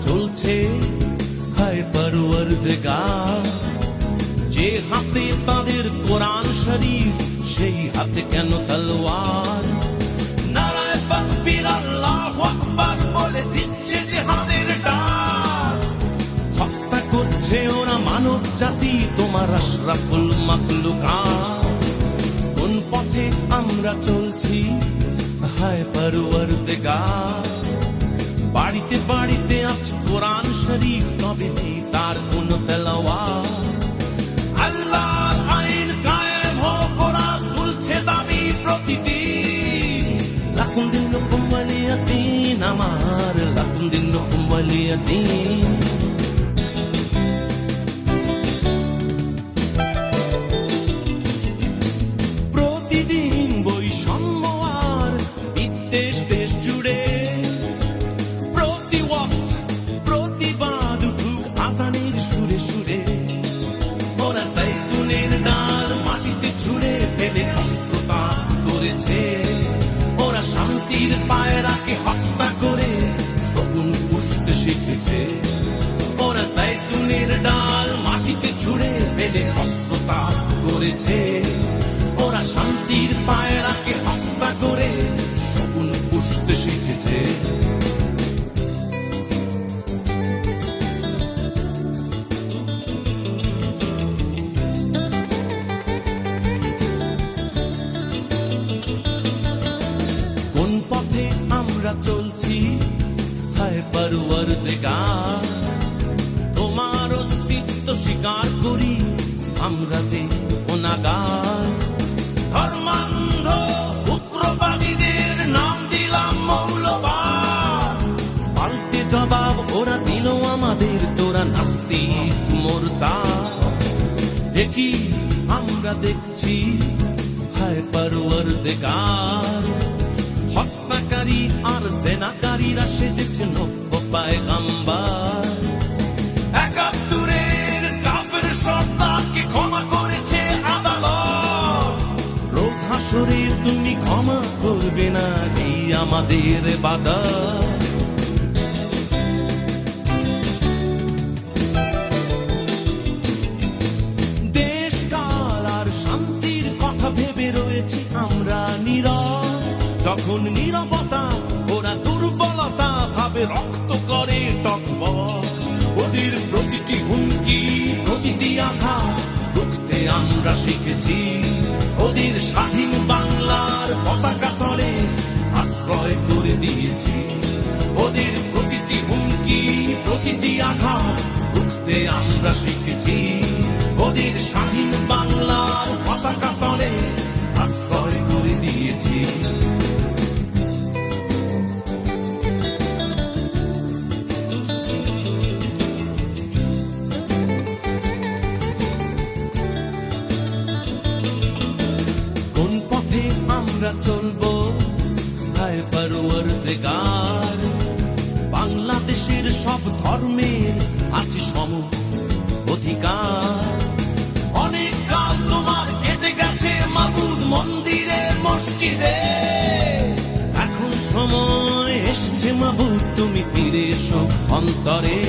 চলছে হায় পরওয়ারদিগার। যে হাতে তাদের কোরআন শরীফ সেই হাতে কেন তলোয়ার? নারায়ে তাকবীর আল্লাহু আকবার বলে দিচ্ছে জিহাদের ডাক। হত্যা করছে ওরা মানব জাতি, তোমার আশরাফুল মাখলুকাত। কোন পথে আমরা চলছি হায় পরওয়ারদিগার? বাড়িতে বাড়িতে আছে কোরআন শরীফ, তবে নেই তার কোন তেলাওয়াত। আল্লাহর আইন কায়েম হোক, ওরা তুলছে দাবি প্রতিদিন। লাকুম দিনুকুম ওয়ালিয়া দ্বীন, আমার লাকুম দিনুকুম ওয়ালিয়া দ্বীন। প্রতিদিন বৈষম্য আর বিদ্বেষ দেশ জুড়ে, প্রতি ওয়াক্ত প্রতিবাদ উঠুক আজানের সুরে সুরে। ওরা জাইতুনের ডাল মাটিতে ছুঁড়ে ফেলে অস্ত্রপাত করেছে। ওরা শান্তির পায়রাকে হত্যা করে শকুন পুষতে শিখেছে। ওরা জাইতুনের ডাল মাটিতে ছুঁড়ে ফেলে অস্ত্রপাত করেছে। ওরা শান্তির পায়রাকে হত্যা করে শকুন পুষতে শিখেছে। কোন পথে আমরা চলছি হায় পরওয়ারদিগার? তোমার অস্তিত্ব স্বীকার করি আমরা যে গুনাহগার। ধর্মান্ধ উগ্রবাদীদের নাম দিলাম মৌলবাদ, পাল্টে জবাব ওরা দিল আমাদের, তোরা নাস্তিক মুরতাদ। দেখি আমরা দেখছি হায় পরওয়ারদিগার। হত্যাকারী আর সেনাকারীরা সেজেছে নব্য পয়গম্বর। একাত্তরের কাফের সর্দারকে ক্ষমা করেছে আদালত। রোজ হাসরে তুমি ক্ষমা করবে না, এই আমাদের ইবাদত। দেশ কাল আর শান্তির কথা ভেবে রয়েছি আমরা নীরব। যখন নীরবতা ওরা দুর্বলতা ভাবে, রক্ত করে টকবক। ওদের প্রতিটি হুমকি প্রতিটি আঘাত রুখতে আমরা শিখেছি। ওদের স্বাধীন বাংলার পতাকা তলে আশ্রয় করে দিয়েছি। ওদের প্রতিটি হুমকি প্রতিটি আঘাত রুখতে আমরা শিখেছি। ওদের স্বাধীন বাংলার পতাকা তলে আশ্রয় করে দিয়েছি। কোন পথে আমরা চলবো হায় পরওয়ারদিগার? বাংলাদেশের সব ধর্মের আছে সম অধিকার। অনেক কাল তোমার কেটে গেছে মাবুদ মন্দিরে মসজিদে। এখন সময় এসেছে মাবুদ, তুমি ফিরে এসো অন্তরে।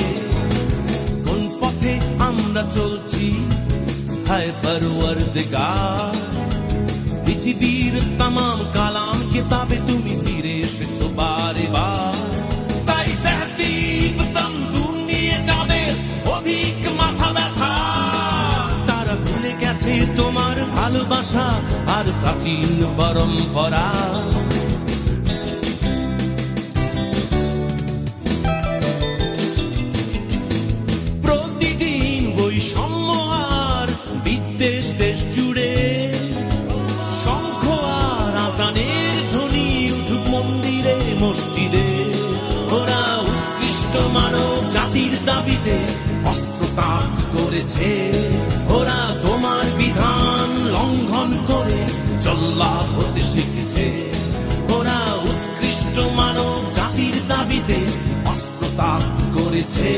কোন পথে আমরা চলছি হায় পরওয়ারদিগার? পৃথিবীর তামাম কালাম কিতাবে তুমি ফিরে এসেছো বারে বার। তাই তাহদিব তামদুন নিয়ে যাদের অধিক মাথা ব্যথা, তারা ভুলে গেছে তোমার ভালোবাসা আর প্রাচীন পরম্পরা। প্রতিদিন বৈষম্য আর বিদ্বেষ দেশ জুড়ে। শঙ্খ আর আজানের ধ্বনি উঠুক মন্দিরে মসজিদে। ওরা উৎকৃষ্ট মানব জাতির দাবিতে অস্ত্র ত্যাগ করেছে। ওরা তোমার বিধান লঙ্ঘন করে জল্লাদ হতে শিখেছে। ওরা উৎকৃষ্ট মানব জাতির দাবিতে অস্ত্র ত্যাগ করেছে।